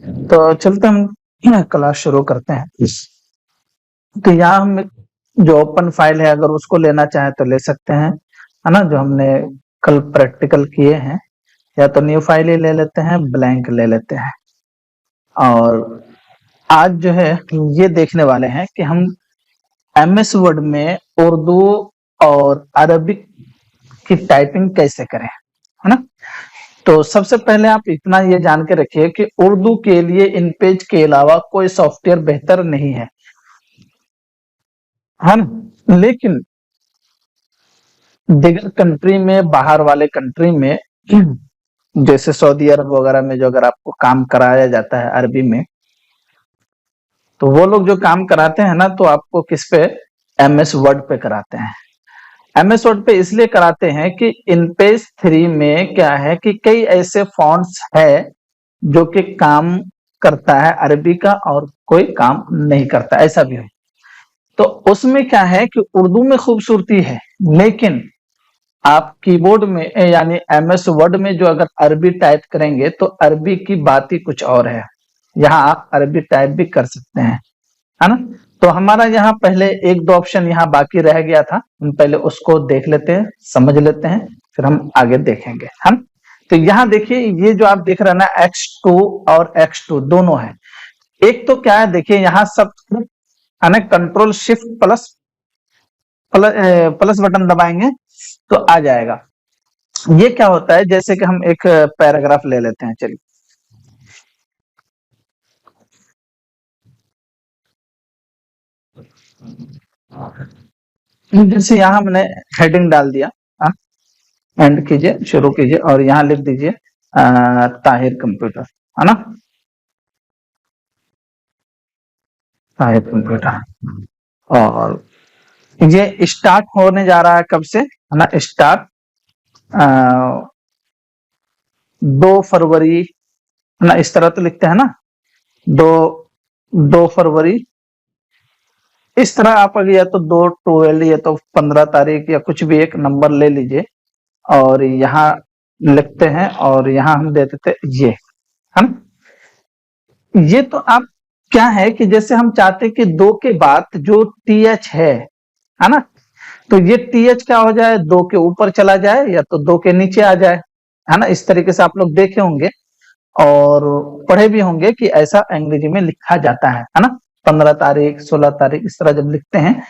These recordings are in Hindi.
तो चलते हम क्लास शुरू करते हैं। तो यहाँ हम जो ओपन फाइल है अगर उसको लेना चाहे तो ले सकते हैं, है ना, जो हमने कल प्रैक्टिकल किए हैं, या तो न्यू फाइल ही ले लेते हैं, ब्लैंक ले लेते हैं। और आज जो है ये देखने वाले हैं कि हम एमएस वर्ड में उर्दू और अरबिक की टाइपिंग कैसे करें, है ना। तो सबसे पहले आप इतना ये जान के रखिए कि उर्दू के लिए इन पेज के अलावा कोई सॉफ्टवेयर बेहतर नहीं है ना। लेकिन दिगर कंट्री में, बाहर वाले कंट्री में, जैसे सऊदी अरब वगैरह में जो अगर आपको काम कराया जाता है अरबी में, तो वो लोग जो काम कराते हैं ना, तो आपको किस पे, एमएस वर्ड पे कराते हैं। एमएस वर्ड पे इसलिए कराते हैं कि इन पेज 3 में क्या है कि कई ऐसे फॉन्ट्स है जो कि काम करता है अरबी का और कोई काम नहीं करता, ऐसा भी है। तो उसमें क्या है कि उर्दू में खूबसूरती है, लेकिन आप कीबोर्ड में यानी एमएस वर्ड में जो अगर अरबी टाइप करेंगे तो अरबी की बात ही कुछ और है। यहाँ आप अरबी टाइप भी कर सकते हैं, है ना। तो हमारा यहाँ पहले एक दो ऑप्शन यहाँ बाकी रह गया था, हम पहले उसको देख लेते हैं, समझ लेते हैं, फिर हम आगे देखेंगे, है ना। तो यहाँ देखिए, ये जो आप देख रहे हैं ना, X2 और X2 दोनों है। एक तो क्या है, देखिए यहाँ सब है ना, control shift plus plus button दबाएंगे तो आ जाएगा। ये क्या होता है, जैसे कि हम एक पैराग्राफ ले लेते हैं, चलिए। जैसे यहाँ हमने हेडिंग डाल दिया, एंड कीजिए, शुरू कीजिए और यहाँ लिख दीजिए ताहिर कंप्यूटर, है ना, ताहिर कंप्यूटर। और ये स्टार्ट होने जा रहा है कब से, है ना, स्टार्ट 2 फरवरी, है ना, इस तरह तो लिखते हैं ना, दो 2 फरवरी, इस तरह आप अगर या तो 2/12 या तो 15 तारीख या कुछ भी एक नंबर ले लीजिए और यहाँ लिखते हैं और यहाँ हम दे देते ये, है ना। ये तो आप क्या है कि जैसे हम चाहते कि 2 के बाद जो TH है ना, तो ये TH क्या हो जाए, 2 के ऊपर चला जाए या तो 2 के नीचे आ जाए, है ना। इस तरीके से आप लोग देखे होंगे और पढ़े भी होंगे कि ऐसा अंग्रेजी में लिखा जाता है ना। 15 तारीख, 16 तारीख, इस तरह जब लिखते हैं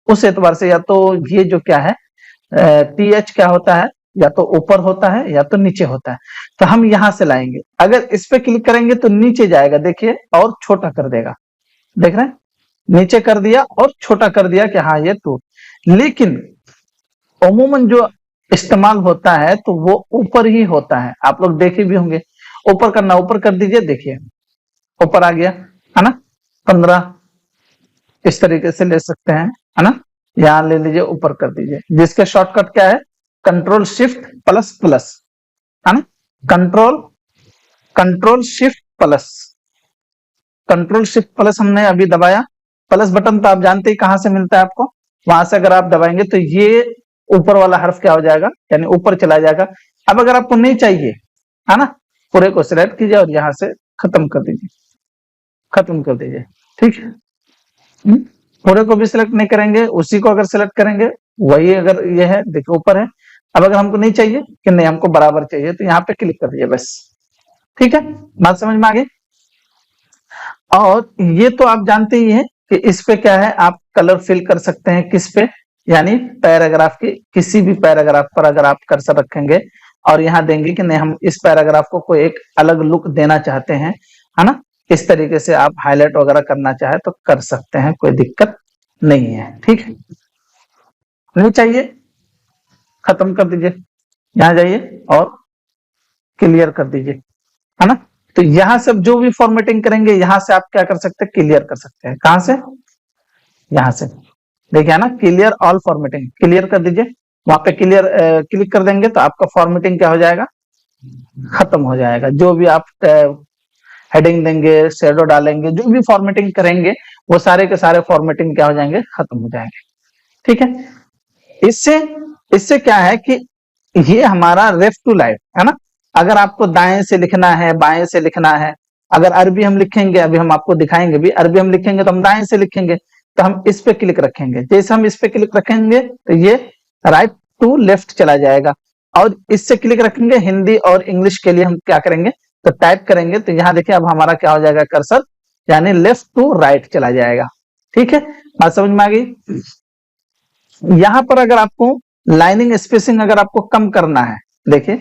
उस एतबार से या तो ये जो क्या है TH क्या होता है, या तो ऊपर होता है या तो नीचे होता है। तो हम यहां से लाएंगे, अगर इस पे क्लिक करेंगे तो नीचे जाएगा, देखिए, और छोटा कर देगा, देख रहे हैं, नीचे कर दिया और छोटा कर दिया कि हाँ ये टू। लेकिन अमूमन जो इस्तेमाल होता है तो वो ऊपर ही होता है, आप लोग देखे भी होंगे। ऊपर करना, ऊपर कर दीजिए, देखिए ऊपर आ गया, है ना। 15 इस तरीके से ले सकते हैं, है ना। यहाँ ले लीजिए, ऊपर कर दीजिए, जिसके शॉर्टकट क्या है, कंट्रोल शिफ्ट प्लस प्लस, है ना। Control control shift plus, control shift plus हमने अभी दबाया। प्लस बटन तो आप जानते ही कहां से मिलता है आपको, वहां से अगर आप दबाएंगे तो ये ऊपर वाला हर्फ क्या हो जाएगा, यानी ऊपर चला जाएगा। अब अगर आपको नहीं चाहिए, है ना, पूरे को सिलेक्ट कीजिए और यहां से खत्म कर दीजिए, खत्म कर दीजिए, ठीक है। पूरे को भी सिलेक्ट नहीं करेंगे, उसी को अगर सिलेक्ट करेंगे, वही अगर ये है, देखो ऊपर है। अब अगर हमको नहीं चाहिए कि नहीं हमको बराबर चाहिए, तो यहाँ पे क्लिक कर दीजिए बस, ठीक है। बात समझ में आ गई। और ये तो आप जानते ही हैं कि इस पे क्या है, आप कलर फिल कर सकते हैं, किस पे, यानी पैराग्राफ की किसी भी पैराग्राफ पर अगर आप कर्सर रखेंगे और यहाँ देंगे कि नहीं हम इस पैराग्राफ को कोई एक अलग लुक देना चाहते हैं, है ना, इस तरीके से आप हाईलाइट वगैरह करना चाहे तो कर सकते हैं, कोई दिक्कत नहीं है, ठीक है। नहीं चाहिए, खत्म कर दीजिए, यहाँ जाइए और क्लियर कर दीजिए, है ना। तो यहाँ से जो भी फॉर्मेटिंग करेंगे, यहाँ से आप क्या कर सकते हैं, क्लियर कर सकते हैं। कहां से, यहाँ से, देखिए ना, क्लियर ऑल फॉर्मेटिंग, क्लियर कर दीजिए। वहां पे क्लियर क्लिक कर देंगे तो आपका फॉर्मेटिंग क्या हो जाएगा, खत्म हो जाएगा। जो भी आप हेडिंग देंगे, शेडो डालेंगे, जो भी फॉर्मेटिंग करेंगे, वो सारे के सारे फॉर्मेटिंग क्या हो जाएंगे, खत्म हो जाएंगे, ठीक है। इससे इससे क्या है कि ये हमारा रेफ टू लाइफ, है ना। अगर आपको दाएं से लिखना है, बाएं से लिखना है, अगर अरबी हम लिखेंगे, अभी हम आपको दिखाएंगे भी, अरबी हम लिखेंगे तो हम दाएं से लिखेंगे, तो हम इस पे क्लिक रखेंगे। जैसे हम इस पे क्लिक रखेंगे तो ये राइट टू लेफ्ट चला जाएगा, और इससे क्लिक रखेंगे हिंदी और इंग्लिश के लिए हम क्या करेंगे, तो टाइप करेंगे, तो यहाँ देखिए अब हमारा क्या हो जाएगा, कर्सर यानी लेफ्ट टू राइट चला जाएगा। ठीक है, बात समझ में आ गई। यहां पर अगर आपको लाइनिंग स्पेसिंग अगर आपको कम करना है, देखिए,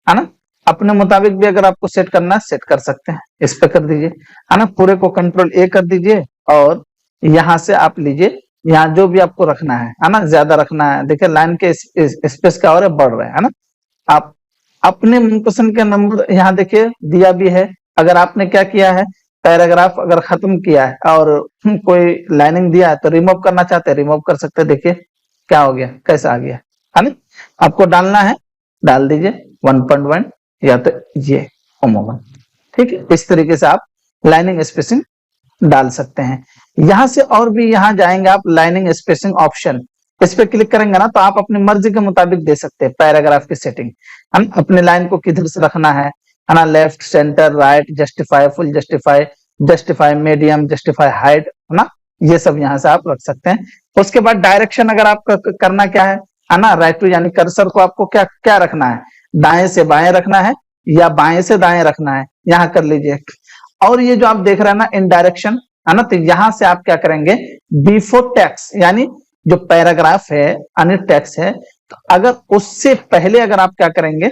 है ना, अपने मुताबिक भी अगर आपको सेट करना है सेट कर सकते हैं, इस पे कर दीजिए, है ना, पूरे को कंट्रोल ए कर दीजिए, और यहां से आप लीजिए, यहाँ जो भी आपको रखना है ना, ज्यादा रखना है, देखिए लाइन के स्पेस क्या हो रहा है, बढ़ रहा है ना। आप अपने मनपसंद के नंबर यहाँ देखिए दिया भी है। अगर आपने क्या किया है, पैराग्राफ अगर खत्म किया है और कोई लाइनिंग दिया है तो रिमूव करना चाहते हैं, रिमूव कर सकते हैं। देखिए क्या हो गया, कैसा आ गया, है ना। आपको डालना है डाल दीजिए 1.1 या तो ये अमूमन। ठीक है, इस तरीके से आप लाइनिंग स्पेसिंग डाल सकते हैं। यहां से और भी यहाँ जाएंगे आप लाइनिंग स्पेसिंग ऑप्शन, इस पे क्लिक करेंगे ना तो आप अपनी मर्जी के मुताबिक दे सकते हैं पैराग्राफ की सेटिंग। हम अपने लाइन को किधर से रखना है ना, left, centre, right, justify, full justify, justify medium, justify height, है ना, ये सब यहाँ से आप रख सकते हैं। उसके बाद डायरेक्शन अगर आपका करना क्या है ना, राइट टू यानी कर्सर को आपको क्या क्या रखना है, दाएं से बाएं रखना है या बाएं से दाएं रखना है, यहाँ कर लीजिए। और ये जो आप देख रहे हैं ना इन डायरेक्शन, है ना, तो यहां से आप क्या करेंगे, बिफोर टेक्स्ट यानी जो पैराग्राफ है यानी टेक्स्ट है, तो अगर उससे पहले अगर आप क्या करेंगे,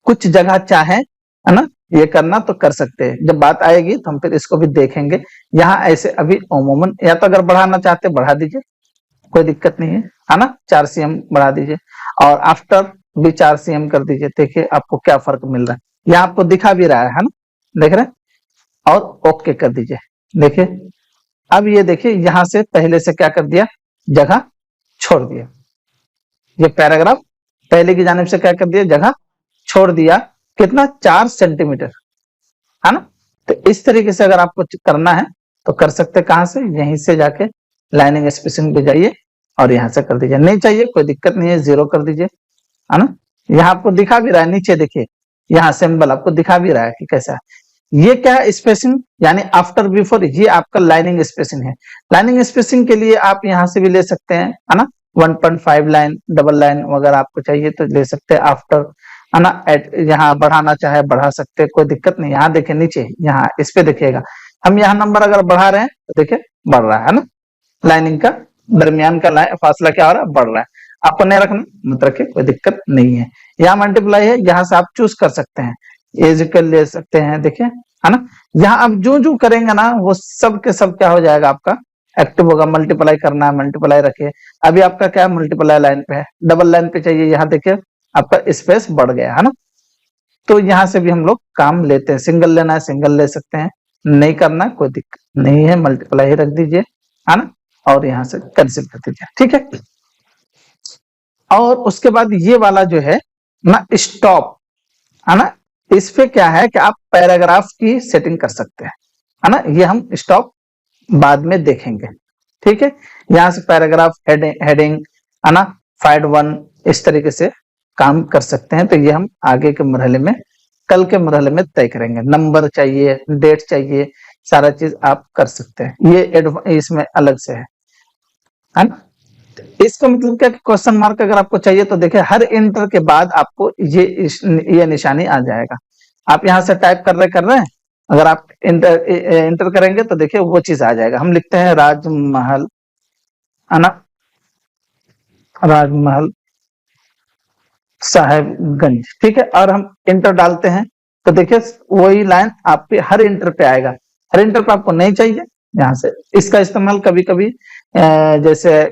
कुछ जगह चाहे, है ना, ये करना तो कर सकते हैं, जब बात आएगी तो हम फिर इसको भी देखेंगे। यहाँ ऐसे अभी अमूमन या तो अगर बढ़ाना चाहते बढ़ा दीजिए, कोई दिक्कत नहीं है ना, 4 cm बढ़ा दीजिए, और आफ्टर भी 4 cm कर दीजिए। देखिए आपको क्या फर्क मिल रहा है, यहाँ आपको दिखा भी रहा है ना, देख रहे हैं, और ओके कर दीजिए। देखिए अब ये देखिए यहां से पहले से क्या कर दिया, जगह छोड़ दिया, ये पैराग्राफ पहले की जानिब से क्या कर दिया, जगह छोड़ दिया, कितना, 4 सेंटीमीटर, है ना। तो इस तरीके से अगर आपको करना है तो कर सकते, कहां से, यहीं से जाके लाइनिंग स्पेसिंग पे जाइए और यहां से कर दीजिए। नहीं चाहिए कोई दिक्कत नहीं है, 0 कर दीजिए, है ना। यहाँ आपको दिखा भी रहा है, नीचे देखिए यहाँ सिंबल आपको दिखा भी रहा है कि कैसा है। ये क्या है, स्पेसिंग यानी आफ्टर बिफोर, ये आपका लाइनिंग स्पेसिंग है। लाइनिंग स्पेसिंग के लिए आप यहाँ से भी ले सकते हैं, है ना, 1.5 लाइन, डबल लाइन वगैरह आपको चाहिए तो ले सकते हैं आफ्टर, है ना। यहाँ बढ़ाना चाहे बढ़ा सकते हैं, कोई दिक्कत नहीं। यहाँ देखिए नीचे, यहाँ इस पे देखिएगा, हम यहाँ नंबर अगर बढ़ा रहे हैं तो देखिए बढ़ रहा है ना, लाइनिंग का दरमियान का फासला क्या हो रहा है, बढ़ रहा है। आपको नहीं रखना मत रखिए, कोई दिक्कत नहीं है। यहाँ मल्टीप्लाई है, यहाँ से आप चूज कर सकते हैं, एजिकल ले सकते हैं, देखिए, है ना। यहाँ आप जो जो करेंगे ना वो सब के सब क्या हो जाएगा, आपका एक्टिव होगा। मल्टीप्लाई करना है मल्टीप्लाई रखिए, अभी आपका क्या है, मल्टीप्लाई लाइन पे है, डबल लाइन पे चाहिए, यहाँ देखिए आपका स्पेस बढ़ गया, है ना। तो यहाँ से भी हम लोग काम लेते हैं, सिंगल लेना है सिंगल ले सकते हैं, नहीं करना कोई दिक्कत नहीं है, मल्टीप्लाई ही रख दीजिए, है ना, और यहाँ से कैंसिल कर दीजिए। ठीक है, और उसके बाद ये वाला जो है ना स्टॉप, है ना, इस पे क्या है कि आप पैराग्राफ की सेटिंग कर सकते हैं, है ना, ये हम स्टॉप बाद में देखेंगे। ठीक है, यहाँ से पैराग्राफ हेडिंग, है ना, फाइड 1 इस तरीके से काम कर सकते हैं। तो ये हम आगे के मरहले में, कल के मरहले में तय करेंगे। नंबर चाहिए, डेट चाहिए, सारा चीज आप कर सकते हैं, ये इसमें अलग से है ना। इसका मतलब क्या, क्वेश्चन मार्क अगर आपको चाहिए तो देखिए हर इंटर के बाद आपको ये निशानी आ जाएगा। आप यहाँ से टाइप कर रहे हैं, अगर आप इंटर करेंगे तो देखिए वो चीज आ जाएगा। हम लिखते हैं राजमहल, है ना, राजमहल साहेबगंज, ठीक है, और हम इंटर डालते हैं तो देखिए वही लाइन आप पे हर इंटर पे आएगा। हर इंटर पे आपको नहीं चाहिए, यहाँ से इसका इस्तेमाल कभी कभी जैसे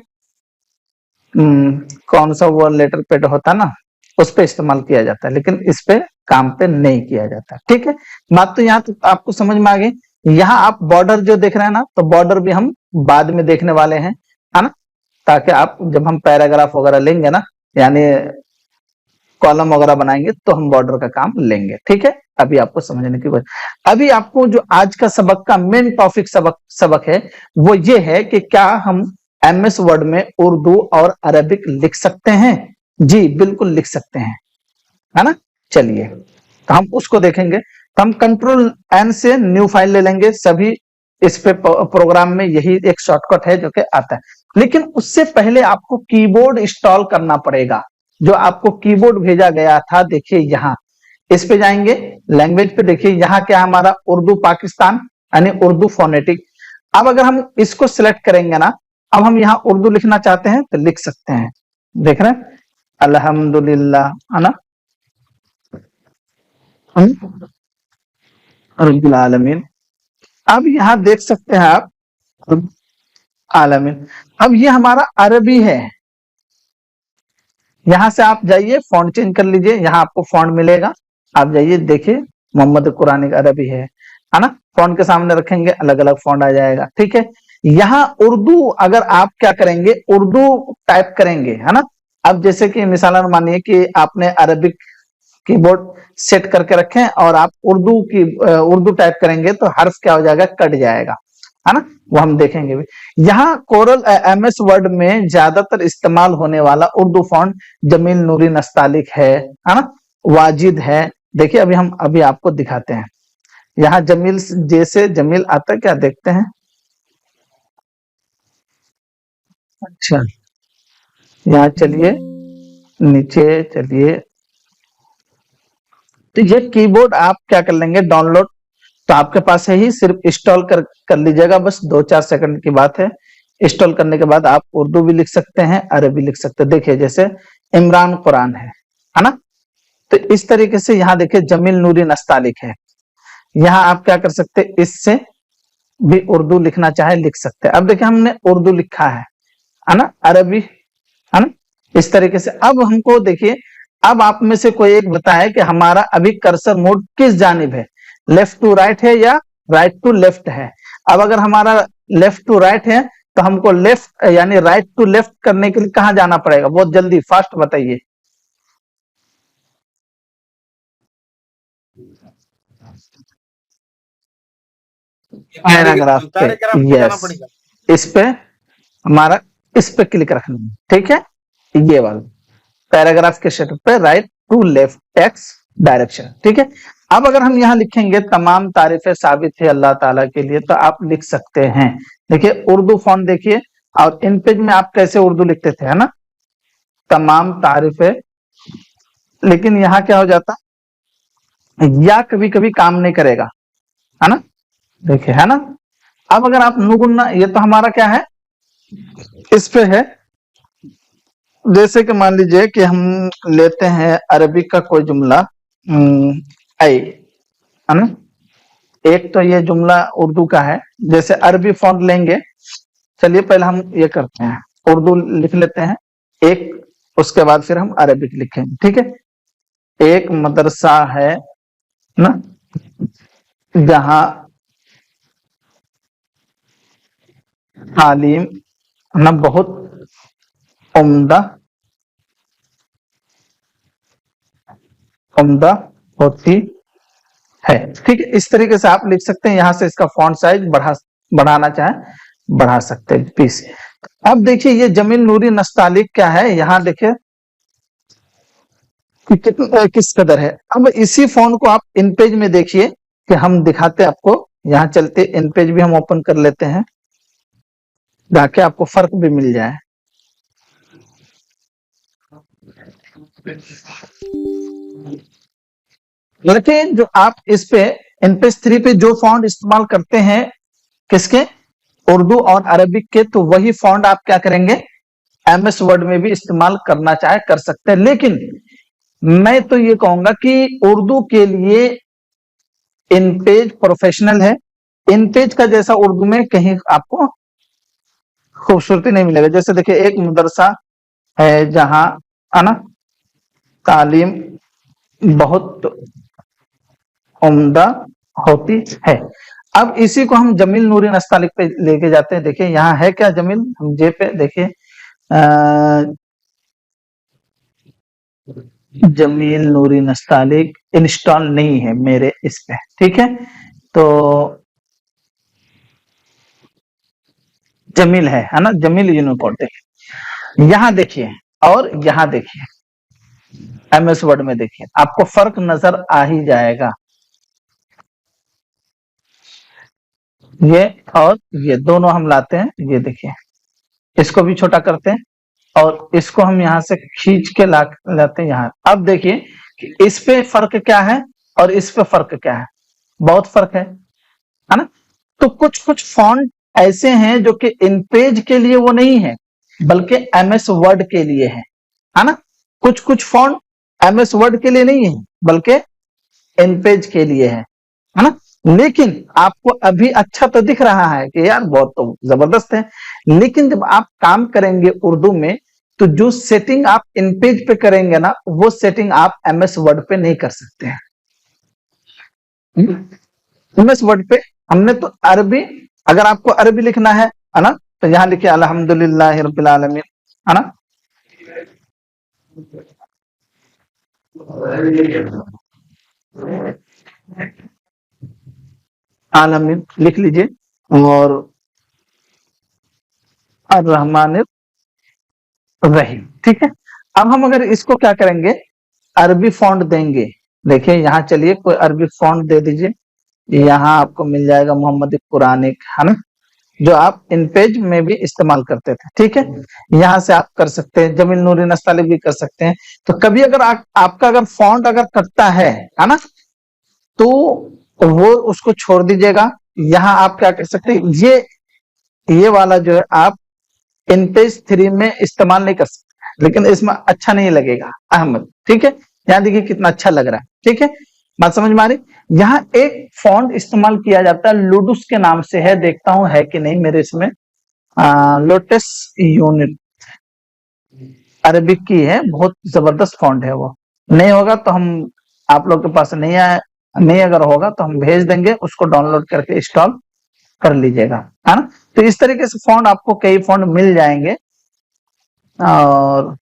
कौन सा वो लेटर पेड होता है ना, उस पे इस्तेमाल किया जाता है, लेकिन इस पे काम पे नहीं किया जाता। ठीक है, बात तो यहाँ तो आपको समझ में आ गई। यहाँ आप बॉर्डर जो देख रहे हैं ना, तो बॉर्डर भी हम बाद में देखने वाले हैं, है ना, ताकि आप जब हम पैराग्राफ वगैरह लेंगे ना, यानी कॉलम वगैरह बनाएंगे तो हम बॉर्डर का काम लेंगे। ठीक है, अभी आपको समझने की वजह, अभी आपको जो आज का सबक का मेन टॉपिक सबक है वो ये है कि क्या हम MS वर्ड में उर्दू और अरबिक लिख सकते हैं। जी बिल्कुल लिख सकते हैं, है ना। चलिए तो हम उसको देखेंगे। तो हम कंट्रोल एन से न्यू फाइल ले लेंगे। सभी इस पे प्रोग्राम में यही एक शॉर्टकट है जो कि आता है, लेकिन उससे पहले आपको कीबोर्ड इंस्टॉल करना पड़ेगा। जो आपको कीबोर्ड भेजा गया था, देखिए यहाँ इस पे जाएंगे, लैंग्वेज पे देखिए यहाँ क्या हमारा उर्दू पाकिस्तान यानी उर्दू फोनेटिक। अब अगर हम इसको सिलेक्ट करेंगे ना, अब हम यहाँ उर्दू लिखना चाहते हैं तो लिख सकते हैं। देख रहे हैं, अल्हम्दुलिल्लाह, है ना, रब्बिल आलमीन। अब यहाँ देख सकते हैं आप आलमीन। अब ये हमारा अरबी है। यहाँ से आप जाइए, फॉन्ट चेंज कर लीजिए, यहाँ आपको फॉन्ट मिलेगा। आप जाइए, देखिए मोहम्मद कुरानी अरबी है ना। फॉन्ट के सामने रखेंगे, अलग अलग फॉन्ट आ जाएगा, ठीक है। यहाँ उर्दू अगर आप क्या करेंगे, उर्दू टाइप करेंगे, है ना। अब जैसे कि मिसालन मानिए कि आपने अरबिक कीबोर्ड सेट करके रखें और आप उर्दू टाइप करेंगे तो हर्फ क्या हो जाएगा, कट जाएगा, है ना। वो हम देखेंगे भी। यहाँ कोरल एमएस वर्ड में ज्यादातर इस्तेमाल होने वाला उर्दू फॉन्ट जमील नूरी नस्तालिक है ना, वाजिद है। देखिए अभी आपको दिखाते हैं। यहाँ जमील जैसे जमील आता है, क्या देखते हैं। अच्छा, यहाँ चलिए, नीचे चलिए, तो ये कीबोर्ड आप क्या कर लेंगे, डाउनलोड तो आपके पास है ही, सिर्फ इंस्टॉल कर लीजिएगा, बस 2-4 सेकंड की बात है। इंस्टॉल करने के बाद आप उर्दू भी लिख सकते हैं, अरबी लिख सकते हैं। देखिए जैसे इमरान कुरान है ना। तो इस तरीके से यहाँ देखिए जमील नूरी नस्तालिक है। यहाँ आप क्या कर सकते हैं, इससे भी उर्दू लिखना चाहे लिख सकते हैं। अब देखिए हमने उर्दू लिखा है ना, अरबी, है ना। इस तरीके से अब हमको देखिए, अब आप में से कोई एक बताए कि हमारा अभी कर्सर मोड किस जानिब है, लेफ्ट टू राइट है या राइट टू लेफ्ट है। अब अगर हमारा लेफ्ट टू राइट है तो हमको लेफ्ट यानी राइट टू लेफ्ट करने के लिए कहां जाना पड़ेगा, बहुत जल्दी फास्ट बताइए। पैराग्राफ पे, यस, इस पे हमारा इस पे क्लिक रखना है, ठीक है। ये वाला पैराग्राफ के शेटर पे right to left text direction, ठीक है। अब अगर हम यहाँ लिखेंगे तमाम तारीफें साबित है अल्लाह ताला के लिए, तो आप लिख सकते हैं। देखिए उर्दू फॉन्ट देखिए, और इन पेज में आप कैसे उर्दू लिखते थे, है ना, तमाम तारीफें। लेकिन यहाँ क्या हो जाता, या कभी कभी काम नहीं करेगा, है ना। देखिए, है ना। अब अगर आप नुगुन्ना, ये तो हमारा क्या है, इस पे है। जैसे कि मान लीजिए कि हम लेते हैं अरबिक का कोई जुमला, आई, है ना। एक तो ये जुमला उर्दू का है, जैसे अरबी फॉन्ट लेंगे। चलिए पहले हम ये करते हैं, उर्दू लिख लेते हैं एक, उसके बाद फिर हम अरबिक लिखेंगे, ठीक है। एक मदरसा है ना, जहां तालीम ना बहुत उम्दा उम्दा होती है, ठीक है। इस तरीके से आप लिख सकते हैं। यहाँ से इसका फॉन्ट साइज बढ़ाना चाहे बढ़ा सकते हैं 20। अब देखिए ये जमील नूरी नस्तालिक क्या है, यहाँ देखिए कि किस कदर है। अब इसी फॉन्ट को आप इन पेज में देखिए कि हम दिखाते हैं आपको। यहाँ चलते इन पेज भी हम ओपन कर लेते हैं, ताकि आपको फर्क भी मिल जाए। लेकिन जो आप इस पे इन पेज 3 पे जो फॉन्ट इस्तेमाल करते हैं, किसके, उर्दू और अरबिक के, तो वही फॉन्ट आप क्या करेंगे, एमएस वर्ड में भी इस्तेमाल करना चाहे कर सकते हैं। लेकिन मैं तो ये कहूंगा कि उर्दू के लिए इन पेज प्रोफेशनल है। इन पेज का जैसा उर्दू में कहीं आपको खूबसूरती नहीं मिलेगा। जैसे देखिए एक मदरसा है जहां, है ना, तालीम बहुत उम्दा होती है। अब इसी को हम जमील नूरी नस्तालिक पे लेके जाते हैं। देखिए यहाँ है क्या जमील, हम जे पे देखिए, जमील नूरी नस्तालिक इंस्टॉल नहीं है मेरे इस पे, ठीक है। तो जमील है ना, जमील यूनिकोड देखिए, यहाँ देखिए और यहाँ देखिए, एमएस वर्ड में देखिए, आपको फर्क नजर आ ही जाएगा। ये और ये दोनों हम लाते हैं, ये देखिए इसको भी छोटा करते हैं और इसको हम यहाँ से खींच के लाते हैं यहाँ। अब देखिए कि इस पे फर्क क्या है और इस पे फर्क क्या है, बहुत फर्क है ना। तो कुछ कुछ फॉन्ट ऐसे हैं जो कि इन पेज के लिए वो नहीं है, बल्कि एमएस वर्ड के लिए है ना। कुछ कुछ फॉन्ट एमएस वर्ड के लिए नहीं है, बल्कि इन पेज के लिए है ना। लेकिन आपको अभी अच्छा तो दिख रहा है कि यार बहुत तो जबरदस्त है, लेकिन जब आप काम करेंगे उर्दू में, तो जो सेटिंग आप इन पेज पे करेंगे ना, वो सेटिंग आप एमएस वर्ड पे नहीं कर सकते हैं। एमएस वर्ड पे हमने तो अरबी, अगर आपको अरबी लिखना है ना, तो यहाँ लिखिए अल्हम्दुलिल्लाह रब्बिल आलमीन, है ना। आलमीन लिख लीजिए और अर्रहमान रहीम, ठीक है। अब हम अगर इसको क्या करेंगे, अरबी फॉन्ट देंगे। देखिए यहाँ चलिए कोई अरबी फॉन्ट दे दीजिए, यहाँ आपको मिल जाएगा मोहम्मद कुरानिक, है ना, जो आप इन पेज में भी इस्तेमाल करते थे, ठीक है। यहाँ से आप कर सकते हैं, जमील नूरी नस्तालिक भी कर सकते हैं। तो कभी अगर आपका अगर फॉन्ट अगर कटता है ना, तो वो उसको छोड़ दीजिएगा। यहाँ आप क्या कर सकते हैं, ये वाला जो है आप इन पेज 3 में इस्तेमाल नहीं कर सकते, लेकिन इसमें अच्छा नहीं लगेगा अहमद, ठीक है। यहाँ देखिए कितना अच्छा लग रहा है, ठीक है। बात समझ में आ रही। यहाँ एक फॉन्ट इस्तेमाल किया जाता है, लुडुस के नाम से है, देखता हूं है कि नहीं मेरे इसमें। लोटस यूनिट अरबिक की है, बहुत जबरदस्त फॉन्ट है वो। नहीं होगा तो हम, आप लोग के पास नहीं आए, नहीं अगर होगा तो हम भेज देंगे, उसको डाउनलोड करके इंस्टॉल कर लीजिएगा, है ना। तो इस तरीके से फॉन्ट आपको कई फॉन्ट मिल जाएंगे। और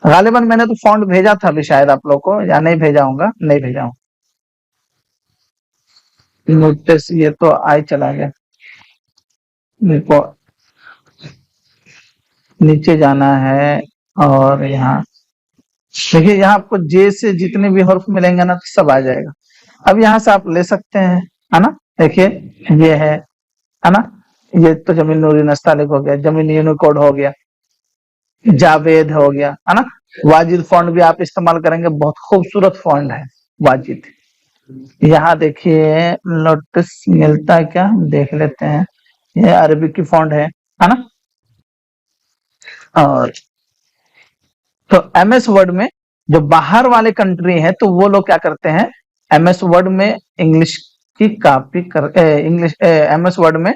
गालिबन मैंने तो फॉन्ट भेजा था अभी शायद आप लोग को, या नहीं भेजा होगा, नहीं भेजा हूँ। नोटिस ये तो आई चला गया, मेरे को नीचे जाना है और यहाँ देखिए, यहाँ आपको जे से जितने भी हर्फ मिलेंगे ना, तो सब आ जाएगा। अब यहाँ से आप ले सकते हैं, है ना। देखिए ये है ना, ये तो जमील नूरी नस्तालिक हो गया, जमील यूनिकोड हो गया, जावेद हो गया, है ना। वाजिद फॉन्ट भी आप इस्तेमाल करेंगे, बहुत खूबसूरत फॉन्ट है वाजिद। यहाँ देखिए लोटस मिलता है क्या, देख लेते हैं। ये अरबिक की फॉन्ट है ना। और तो एमएस वर्ड में जो बाहर वाले कंट्री है, तो वो लोग क्या करते हैं, एमएस वर्ड में इंग्लिश की कॉपी कर, इंग्लिश एमएस वर्ड में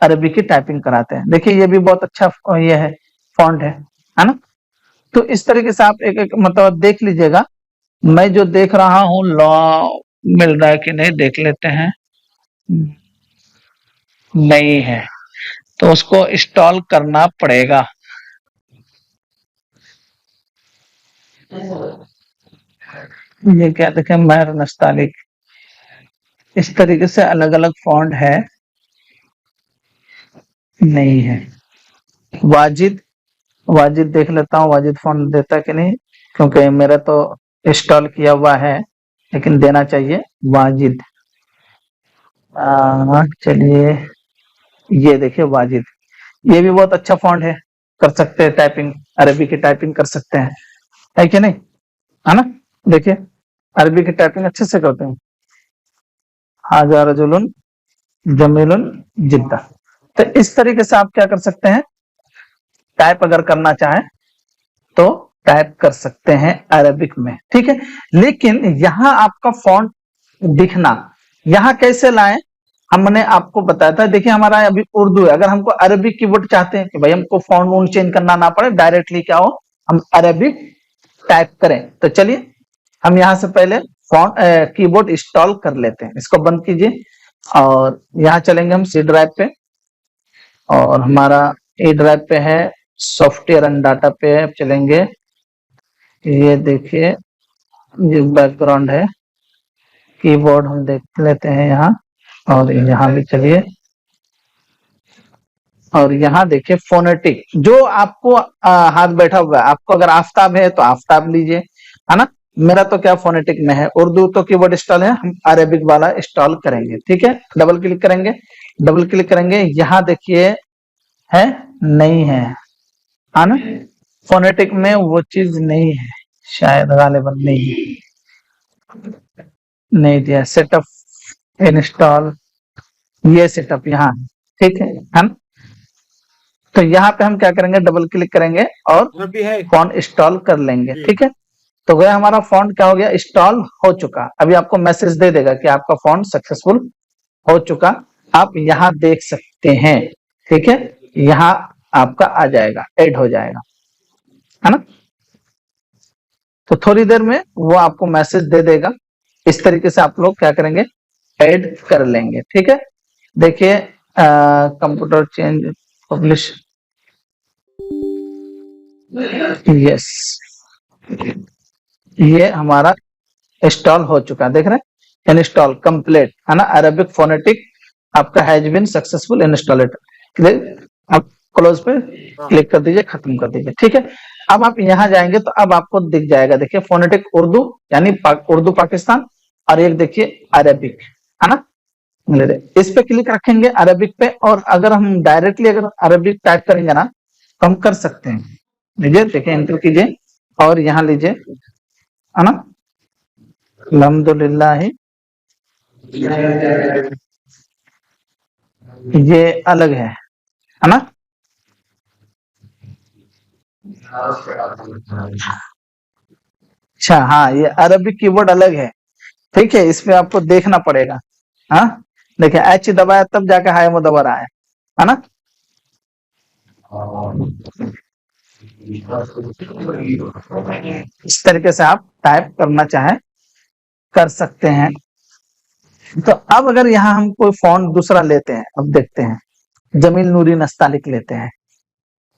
अरबी की टाइपिंग कराते हैं। देखिए ये भी बहुत अच्छा ये है, फॉन्ट है ना। तो इस तरीके से आप एक एक मतलब देख लीजिएगा। मैं जो देख रहा हूँ लॉ मिल रहा है कि नहीं, देख लेते हैं। नहीं है, तो उसको इंस्टॉल करना पड़ेगा। ये क्या देखें, महर नस्तालिक, इस तरीके से अलग अलग फॉन्ट है, नहीं है। वाजिद, वाजिद देख लेता हूँ, वाजिद फॉन्ट देता कि नहीं, क्योंकि मेरा तो इंस्टॉल किया हुआ है, लेकिन देना चाहिए वाजिद। चलिए ये देखिए वाजिद, ये भी बहुत अच्छा फॉन्ट है, कर सकते हैं टाइपिंग, अरबी की टाइपिंग कर सकते हैं, है कि नहीं, है ना। देखिए अरबी की टाइपिंग अच्छे से करते हैं। हाजा रजुलन जमीलुन जिद्दा। तो इस तरीके से आप क्या कर सकते हैं, टाइप अगर करना चाहें तो टाइप कर सकते हैं अरबिक में, ठीक है। लेकिन यहाँ आपका फॉन्ट दिखना, यहाँ कैसे लाएं, हमने आपको बताया था। देखिए हमारा अभी उर्दू है, अगर हमको अरबिक कीबोर्ड चाहते हैं कि भाई हमको फॉन्ट वोन्ट चेंज करना ना पड़े, डायरेक्टली क्या हो, हम अरबिक टाइप करें, तो चलिए हम यहाँ से पहले फॉन्ट कीबोर्ड इंस्टॉल कर लेते हैं। इसको बंद कीजिए और यहाँ चलेंगे हम सी ड्राइव पे, और हमारा ए ड्राइव पे है सॉफ्टवेयर एंड डाटा पे चलेंगे। ये देखिए ये बैकग्राउंड है, कीबोर्ड हम देख लेते हैं यहाँ, और यहाँ भी चलिए, और यहाँ देखिए फोनेटिक, जो आपको हाथ बैठा हुआ है, आपको अगर आफ्ताब है तो आफ्ताब लीजिए, है ना। मेरा तो क्या फोनेटिक में है, उर्दू तो कीवर्ड इंस्टॉल है, हम अरेबिक वाला इंस्टॉल करेंगे। ठीक है, डबल क्लिक करेंगे, डबल क्लिक करेंगे, यहाँ देखिए है नहीं है, हाँ ना, फोनेटिक में वो चीज नहीं है, शायद गालिबन नहीं है, नहीं दिया। सेटअप इंस्टॉल, ये सेटअप यहाँ, ठीक है ना। तो यहाँ पे हम क्या करेंगे, डबल क्लिक करेंगे और फॉन्ट इंस्टॉल कर लेंगे। ठीक है, तो गया हमारा फॉन्ट क्या हो गया, इंस्टॉल हो चुका। अभी आपको मैसेज दे देगा कि आपका फॉन्ट सक्सेसफुल हो चुका, आप यहाँ देख सकते हैं। ठीक है, यहाँ आपका आ जाएगा, ऐड हो जाएगा, है ना। तो थोड़ी देर में वो आपको मैसेज दे देगा। इस तरीके से आप लोग क्या करेंगे, ऐड कर लेंगे। ठीक है, देखिए कंप्यूटर चेंज पब्लिश, यस, ये हमारा इंस्टॉल हो चुका, देख रहे हैं, इंस्टॉल कंप्लीट, है ना। अरेबिक फोनेटिक आपका has been successful installed. Click, आप क्लोज पे क्लिक कर दीजिए, खत्म कर दीजिए। ठीक है, अब आप यहाँ जाएंगे तो अब आपको दिख जाएगा, देखिए फोनेटिक उर्दू यानी उर्दू पाकिस्तान, और एक देखिए अरेबिक, है ना। इस पे क्लिक रखेंगे अरेबिक पे, और अगर हम डायरेक्टली अगर अरेबिक टाइप करेंगे ना तो हम कर सकते हैं। लीजिए, देखिए एंटर कीजिए और यहाँ लीजिए, है ना, अल्हम्दुलिल्लाह, ये अलग है ना। अच्छा, हाँ, ये अरबिक कीबोर्ड अलग है। ठीक है, इसमें आपको देखना पड़ेगा। हाँ, देखिए एच दबाया तब जाके हाई में दबा रहा है ना। इस तरीके से आप टाइप करना चाहे कर सकते हैं। तो अब अगर यहाँ हम कोई फॉन्ट दूसरा लेते हैं, अब देखते हैं, जमील नूरी नस्तालिक लेते हैं,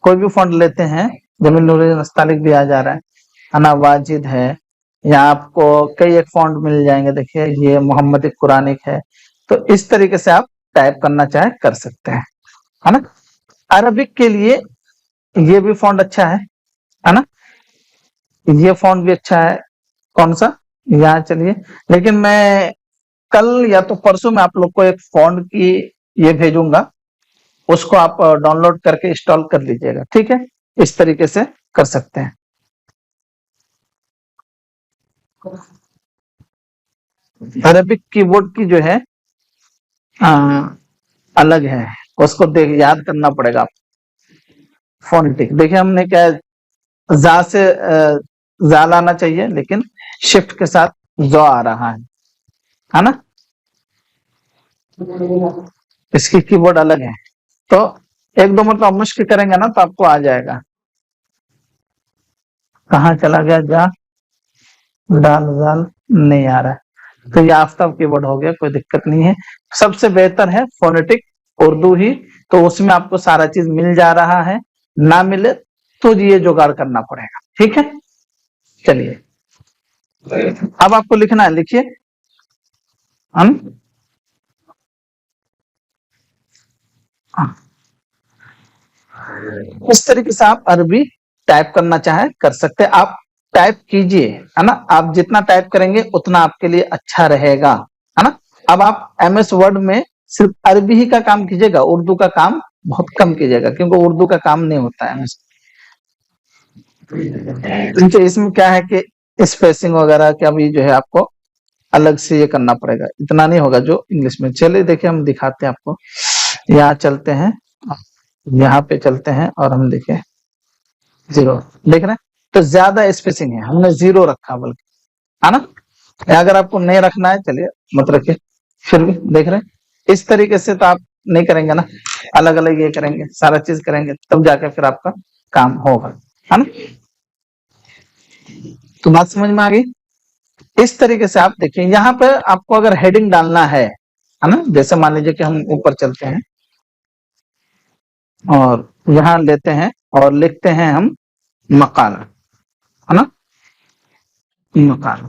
कोई भी फॉन्ट लेते हैं, जमील नूरी नस्तालिक भी आ जा रहा है, अना वाजिद है, यहाँ आपको कई एक फॉन्ट मिल जाएंगे। देखिए ये मोहम्मद कुरानिक है। तो इस तरीके से आप टाइप करना चाहे कर सकते हैं, है ना। अरबिक के लिए ये भी फॉन्ट अच्छा है ना, ये फॉन्ट भी अच्छा है। कौन सा, यहाँ चलिए, लेकिन मैं कल या तो परसों में आप लोग को एक फॉन्ट की ये भेजूंगा, उसको आप डाउनलोड करके इंस्टॉल कर लीजिएगा। ठीक है, इस तरीके से कर सकते हैं। अरेबिक कीबोर्ड की जो है अलग है, उसको देख याद करना पड़ेगा। फोनेटिक देखिए हमने क्या है, जा से जा लाना चाहिए, लेकिन शिफ्ट के साथ जो आ रहा है ना। इसकी कीबोर्ड अलग है, तो एक दो मतलब मुश्किल करेंगे ना तो आपको आ जाएगा। कहाँ चला गया, जा डाल जाल नहीं आ रहा है, तो ये आफ्ताब कीबोर्ड हो गया, कोई दिक्कत नहीं है। सबसे बेहतर है फोनेटिक उर्दू ही, तो उसमें आपको सारा चीज मिल जा रहा है, ना मिले तो ये जुगाड़ करना पड़ेगा। ठीक है, चलिए अब आपको लिखना है, लिखिए हम इस तरीके से आप अरबी टाइप करना चाहे कर सकते हैं। आप टाइप कीजिए, है ना, आप जितना टाइप करेंगे उतना आपके लिए अच्छा रहेगा, है ना। अब आप एमएस वर्ड में सिर्फ अरबी ही का काम कीजिएगा, उर्दू का काम बहुत कम कीजिएगा, क्योंकि उर्दू का काम नहीं होता है एमएस। क्योंकि इसमें क्या है कि स्पेसिंग वगैरह का भी जो है आपको अलग से ये करना पड़ेगा, इतना नहीं होगा जो इंग्लिश में। चलिए देखिए हम दिखाते हैं आपको, यहाँ चलते हैं, यहाँ पे चलते हैं और हम देखें जीरो, देख रहे हैं, तो ज्यादा स्पेसिंग है, हमने जीरो रखा बल्कि, है ना। अगर आपको नहीं रखना है चलिए मत रखिए, फिर भी देख रहे हैं इस तरीके से तो आप नहीं करेंगे ना, अलग अलग ये करेंगे, सारा चीज करेंगे तब जाके फिर आपका काम होगा, है ना। तो बात समझ में आ गई। इस तरीके से आप देखिए, यहाँ पे आपको अगर हेडिंग डालना है ना, जैसे मान लीजिए कि हम ऊपर चलते हैं और यहाँ लेते हैं और लिखते हैं हम मकाल, है ना, मकाल।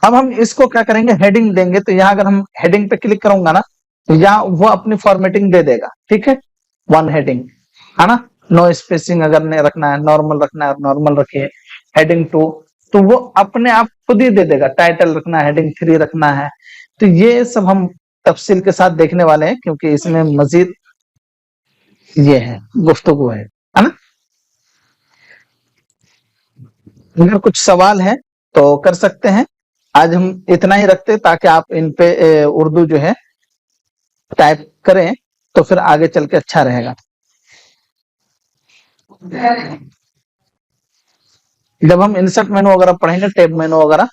अब हम इसको क्या करेंगे, हेडिंग देंगे, तो यहाँ अगर हम हेडिंग पे क्लिक करूंगा ना तो यहाँ वो अपनी फॉर्मेटिंग दे देगा। ठीक है, वन हेडिंग, है ना, नो स्पेसिंग अगर नहीं रखना है, नॉर्मल रखना है नॉर्मल रखिए, हेडिंग टू, तो वो अपने आप खुद ही दे देगा, टाइटल रखना है, हेडिंग 3 रखना है। तो ये सब हम तफसील के साथ देखने वाले हैं, क्योंकि इसमें मजीद ये है, गुफ्तगू है ना। अगर कुछ सवाल है तो कर सकते हैं। आज हम इतना ही रखते, ताकि आप इन पे उर्दू जो है टाइप करें, तो फिर आगे चल के अच्छा रहेगा। जब हम इंसर्ट मेनू वगैरह पढ़ेंगे, टैब मेनू वगैरह,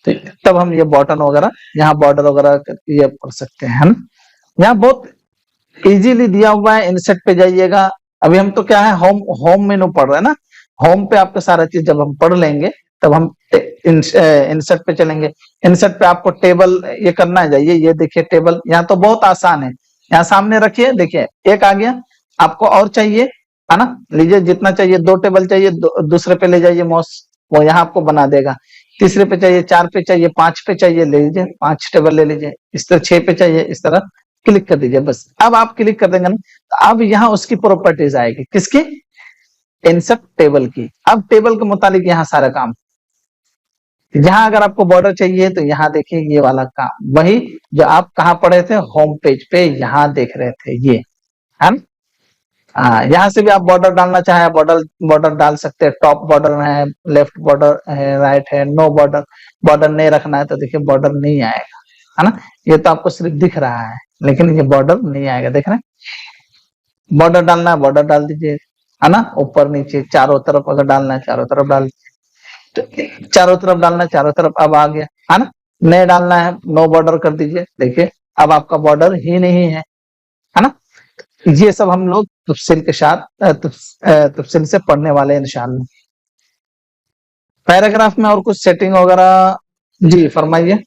तो तब हम ये बटन वगैरह, यहाँ बॉर्डर वगैरह ये पढ़ सकते हैं, है ना। यहाँ बहुत इजीली दिया हुआ है, इंसर्ट पे जाइएगा। अभी हम तो क्या है, होम होम मेनू पढ़ रहे हैं ना। होम पे आपका सारा चीज जब हम पढ़ लेंगे, तब हम इंसर्ट पे चलेंगे। इंसर्ट पे आपको टेबल ये करना है, जाइए ये देखिए टेबल, यहाँ तो बहुत आसान है। यहाँ सामने रखिए, देखिए एक आ गया। आपको और चाहिए, है ना, लीजिए जितना चाहिए, 2 टेबल चाहिए, दूसरे पे ले जाइए माउस, वो यहाँ आपको बना देगा। तीसरे पे चाहिए, 4 पे चाहिए, 5 पे चाहिए, ले लीजिए 5 टेबल ले लीजिए। इस तरह 6 पे चाहिए, इस तरह क्लिक कर दीजिए बस। अब आप क्लिक कर देंगे ना, तो अब यहाँ उसकी प्रॉपर्टीज आएगी, किसकी, इंसर्ट टेबल की। अब टेबल के मुताबिक यहाँ सारा काम। यहाँ अगर आपको बॉर्डर चाहिए, तो यहाँ देखिए ये वाला काम, वही जो आप कहाँ पढ़े थे, होम पेज पे, यहाँ देख रहे थे ये, है ना। हाँ, यहाँ से भी आप बॉर्डर डालना चाहे, बॉर्डर बॉर्डर डाल सकते हैं। टॉप बॉर्डर है, लेफ्ट बॉर्डर है, राइट है, नो बॉर्डर। बॉर्डर नहीं रखना है तो देखिए बॉर्डर नहीं आएगा, है ना। ये तो आपको सिर्फ दिख रहा है, लेकिन ये बॉर्डर नहीं आएगा, देख रहे हैं। बॉर्डर डालना है, बॉर्डर डाल दीजिए, है ना, ऊपर नीचे चारों तरफ अगर डालना है, चारों तरफ डाल, तो चारों तरफ डालना है, चारों तरफ अब आ गया, है ना। नहीं डालना है, नो बॉर्डर कर दीजिए, देखिए अब आपका बॉर्डर ही नहीं है ना। ये सब हम लोग तफसील के साथ तफसील से पढ़ने वाले हैं इंशाअल्लाह। पैराग्राफ में और कुछ सेटिंग वगैरह, जी फरमाइए।